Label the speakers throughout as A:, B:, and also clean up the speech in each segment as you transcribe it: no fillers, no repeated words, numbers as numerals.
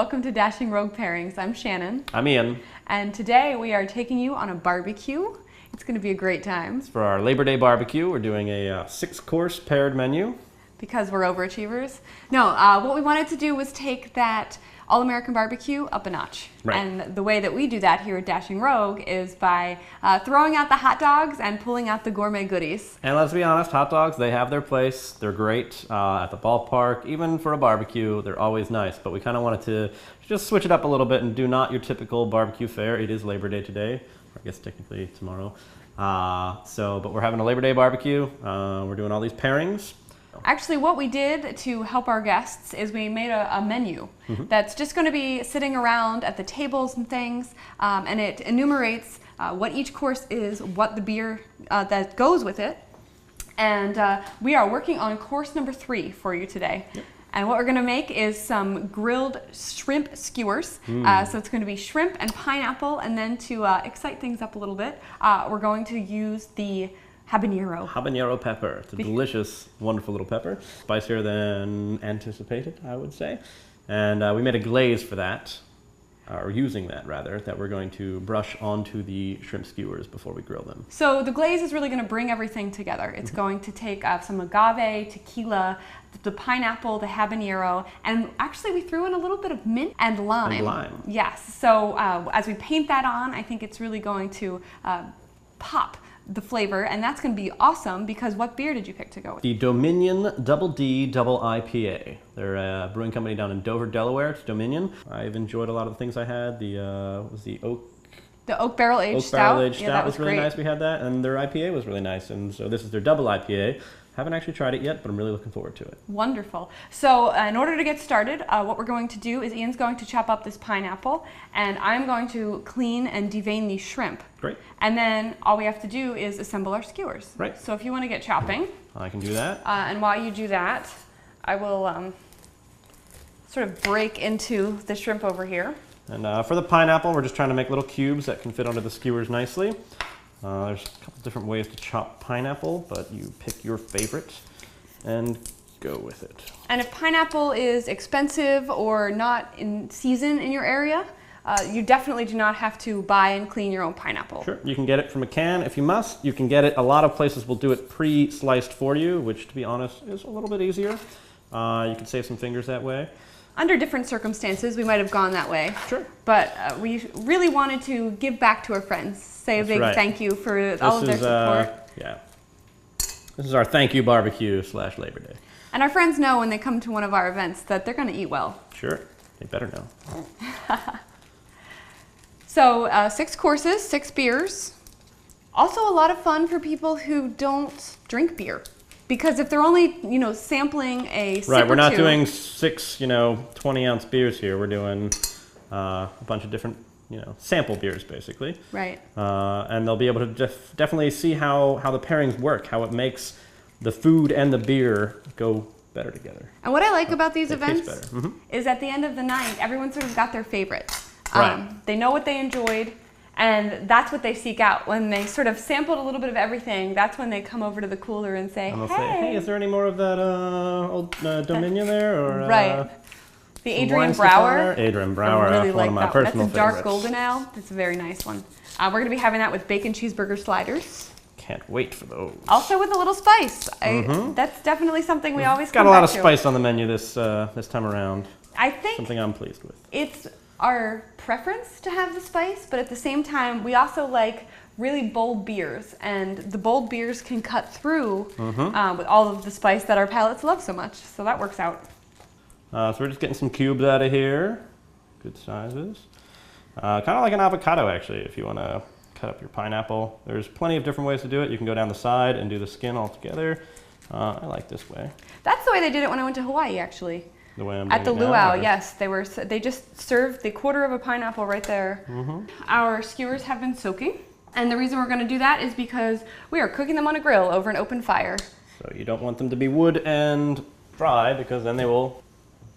A: Welcome to Dashing Rogue Pairings. I'm Shannon.
B: I'm Ian.
A: And today we are taking you on a barbecue. It's going to be a great time.
B: It's for our Labor Day barbecue. We're doing a 6-course paired menu.
A: Because we're overachievers. No, what we wanted to do was take that All-American barbecue up a notch.
B: Right.
A: And the way that we do that here at Dashing Rogue is by throwing out the hot dogs and pulling out the gourmet goodies.
B: And let's be honest, hot dogs, they have their place. They're great at the ballpark. Even for a barbecue, they're always nice. But we kind of wanted to just switch it up a little bit and do not your typical barbecue fare. It is Labor Day today, or I guess technically tomorrow. But we're having a Labor Day barbecue. We're doing all these pairings.
A: Actually, what we did to help our guests is we made a menu that's just going to be sitting around at the tables and things, and it enumerates what each course is, what the beer that goes with it, and we are working on course number 3 for you today. Yep. And what we're going to make is some grilled shrimp skewers. So it's going to be shrimp and pineapple, and then to excite things up a little bit, we're going to use the Habanero.
B: Habanero pepper. It's a delicious, wonderful little pepper. Spicier than anticipated, I would say. And we made a glaze for that, or using that rather, that we're going to brush onto the shrimp skewers before we grill them.
A: So the glaze is really going to bring everything together. It's going to take some agave, tequila, the pineapple, the habanero, and actually we threw in a little bit of mint and lime.
B: And lime.
A: Yes. So as we paint that on, I think it's really going to pop the flavor, and that's going to be awesome because what beer did you pick to go with?
B: The Dominion Double D Double IPA. They're a brewing company down in Dover, Delaware. It's Dominion. I've enjoyed a lot of the things I had. The
A: oak barrel aged stout.
B: Barrel aged stout
A: that
B: was really
A: great.
B: nice. We had that, and their IPA was really nice. And so this is their double IPA. Haven't actually tried it yet, but I'm really looking forward to it.
A: Wonderful. So in order to get started, what we're going to do is Ian's going to chop up this pineapple, and I'm going to clean and devein the shrimp.
B: Great.
A: And then all we have to do is assemble our skewers.
B: Right.
A: So if you want to get chopping.
B: I can do that.
A: And while you do that, I will sort of break into the shrimp over here.
B: And for the pineapple, we're just trying to make little cubes that can fit onto the skewers nicely. There's a couple different ways to chop pineapple, but you pick your favorite and go with it. And
A: if pineapple is expensive or not in season in your area, you definitely do not have to buy and clean your own pineapple.
B: Sure, you can get it from a can if you must. You can get it, a lot of places will do it pre-sliced for you, which to be honest is a little bit easier. You can save some fingers that way.
A: Under different circumstances, we might have gone that way.
B: Sure.
A: But we really wanted to give back to our friends, say a big thank you for all of their support.
B: Yeah. This is our thank you barbecue / Labor Day.
A: And our friends know when they come to one of our events that they're going to eat well.
B: Sure. They better know.
A: So 6 courses, 6 beers. Also a lot of fun for people who don't drink beer. Because if they're only, sampling a sip
B: Right, we're not
A: two,
B: doing 6, 20-ounce beers here. We're doing a bunch of different, sample beers, basically.
A: Right.
B: And they'll be able to definitely see how the pairings work, how it makes the food and the beer go better together.
A: And what I like about these events
B: better.
A: is at the end of the night, everyone sort of got their favorite.
B: Right.
A: They know what they enjoyed. And that's what they seek out. When they sort of sampled a little bit of everything, that's when they come over to the cooler and say,
B: And they'll say, hey, is there any more of that old Dominion there? Or,
A: right. The Adrian Brower.
B: Adrian Brower,
A: I really
B: one of my personal
A: favorites. That's a dark
B: favorites.
A: golden ale. It's a very nice one. We're going to be having that with bacon cheeseburger sliders.
B: Can't wait for those.
A: Also with a little spice. That's definitely something we always
B: got
A: come
B: a lot
A: back
B: of
A: to.
B: Spice on the menu this time around.
A: I think
B: something I'm pleased with.
A: It's our preference to have the spice, but at the same time, we also like really bold beers, and the bold beers can cut through with all of the spice that our palates love so much, so that works out.
B: So we're just getting some cubes out of here, good sizes. Kind of like an avocado, actually, if you want to cut up your pineapple. There's plenty of different ways to do it. You can go down the side and do the skin all together. I like this way.
A: That's the way they did it when I went to Hawaii, actually.
B: The way I'm
A: at the
B: doing it now,
A: luau,
B: or?
A: yes, they just served the quarter of a pineapple right there. Our skewers have been soaking, and the reason we're going to do that is because we are cooking them on a grill over an open fire.
B: So you don't want them to be wood and dry, because then they will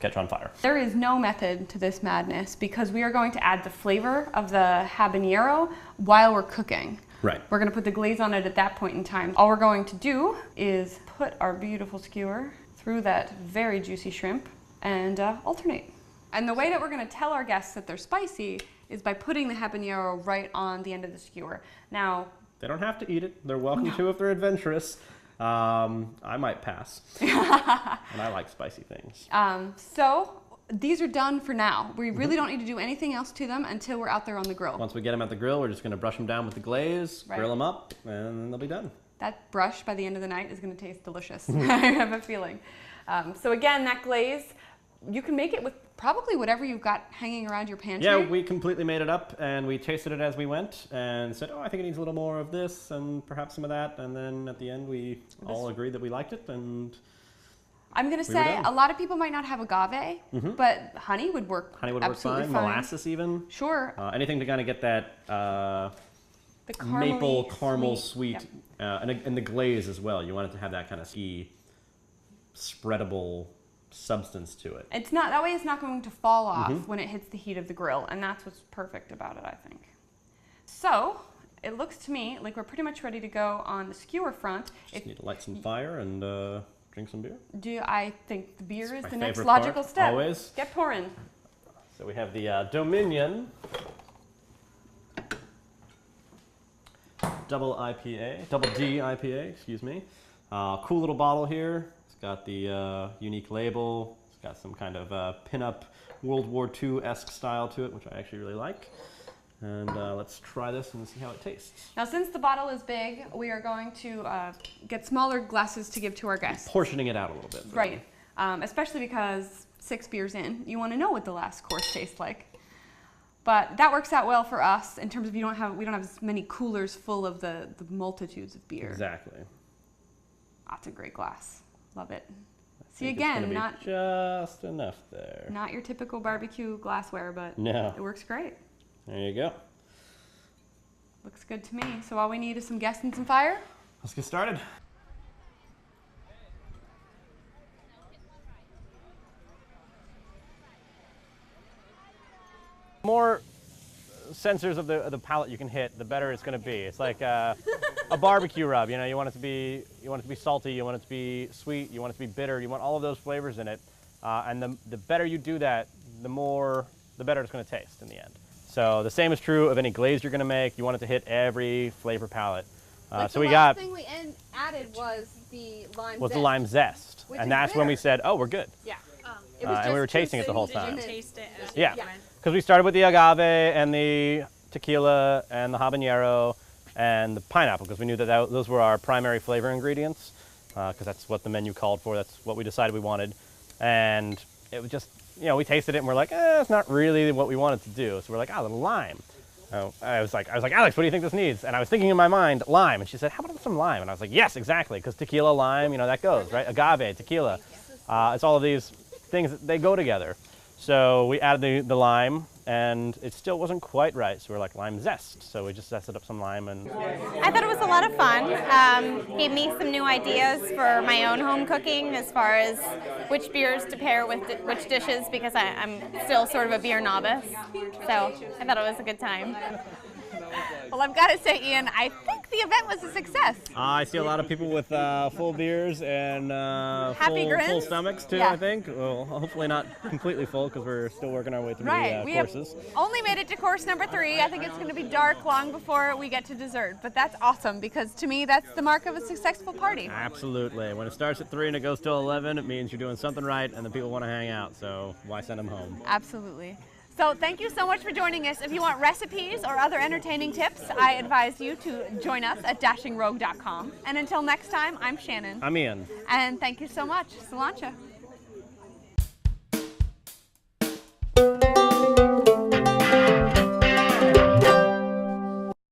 B: catch on fire.
A: There is no method to this madness because we are going to add the flavor of the habanero while we're cooking.
B: Right.
A: We're going to put the glaze on it at that point in time. All we're going to do is put our beautiful skewer through that very juicy shrimp and alternate. And the way that we're going to tell our guests that they're spicy is by putting the habanero right on the end of the skewer. Now,
B: they don't have to eat it. They're welcome to if they're adventurous. I might pass. And I like spicy things.
A: So these are done for now. We really don't need to do anything else to them until we're out there on the grill.
B: Once we get them at the grill, we're just going to brush them down with the glaze, grill them up, and they'll be done.
A: That brush by the end of the night is going to taste delicious. I have a feeling. So again, that glaze, you can make it with probably whatever you've got hanging around your pantry.
B: Yeah, we completely made it up, and we tasted it as we went and said, oh, I think it needs a little more of this and perhaps some of that. And then at the end, we all agreed that we liked it. And
A: I'm going to say a lot of people might not have agave, but honey would work.
B: Honey would work fine. Molasses even.
A: Sure.
B: Anything to kind of get that
A: the
B: maple caramel sweet, and the glaze as well. You want it to have that kind of ski spreadable substance to it.
A: It's not that way. It's not going to fall off when it hits the heat of the grill, and that's what's perfect about it, I think. So it looks to me like we're pretty much ready to go on the skewer front.
B: Just need to light some fire and drink some beer.
A: I think the beer is the next
B: favorite
A: logical
B: part,
A: step.
B: always.
A: Get pouring.
B: So we have the Dominion Double D IPA, excuse me. Cool little bottle here. It's got the unique label. It's got some kind of pin-up World War II-esque style to it, which I actually really like. And let's try this and see how it tastes.
A: Now, since the bottle is big, we are going to get smaller glasses to give to our guests.
B: Portioning it out a little bit.
A: Right. Especially because 6 beers in, you want to know what the last course tastes like. But that works out well for us in terms of we don't have as many coolers full of the multitudes of beer.
B: Exactly.
A: That's a great glass. Love it. See, again, not
B: just enough there.
A: Not your typical barbecue glassware, but
B: it
A: works great.
B: There you go.
A: Looks good to me. So all we need is some guests and some fire.
B: Let's get started. More sensors of the palate you can hit, the better it's going to be. It's like a barbecue rub. You know, you want it to be salty, you want it to be sweet, you want it to be bitter, you want all of those flavors in it. And the better you do that, the better it's going to taste in the end. So the same is true of any glaze you're going to make. You want it to hit every flavor palette.
C: So the last thing we added was the lime zest.
B: The lime zest, and that's when we said, "Oh, we're good."
C: Yeah.
B: And we were tasting it the whole time.
D: Did you taste it?
B: Yeah, because we started with the agave and the tequila and the habanero and the pineapple because we knew that those were our primary flavor ingredients because that's what the menu called for. That's what we decided we wanted, and it was just. We tasted it and we're like, it's not really what we wanted to do. So we're like, the lime. I was like, Alex, what do you think this needs? And I was thinking in my mind, lime. And she said, how about some lime? And I was like, yes, exactly, because tequila, lime, that goes, right? Agave, tequila. It's all of these things, they go together. So we added the lime, and it still wasn't quite right. So we're like, lime zest. So we just zested up some lime. And
D: I thought it was a lot of fun. Gave me some new ideas for my own home cooking as far as which beers to pair with which dishes because I'm still sort of a beer novice. So I thought it was a good time.
C: Well, I've got to say, Ian, I think the event was a success.
B: I see a lot of people with full beers and full stomachs too, I think. Well, hopefully not completely full because we're still working our way through the courses.
C: Have only made it to course number 3. I think it's going to be dark long before we get to dessert. But that's awesome because to me, that's the mark of a successful party.
B: Absolutely. When it starts at 3 and it goes till 11, it means you're doing something right and the people want to hang out. So why send them home?
C: Absolutely. So thank you so much for joining us. If you want recipes or other entertaining tips, I advise you to join us at dashingrogue.com. And until next time, I'm Shannon.
B: I'm Ian.
C: And thank you so much. Cilantro.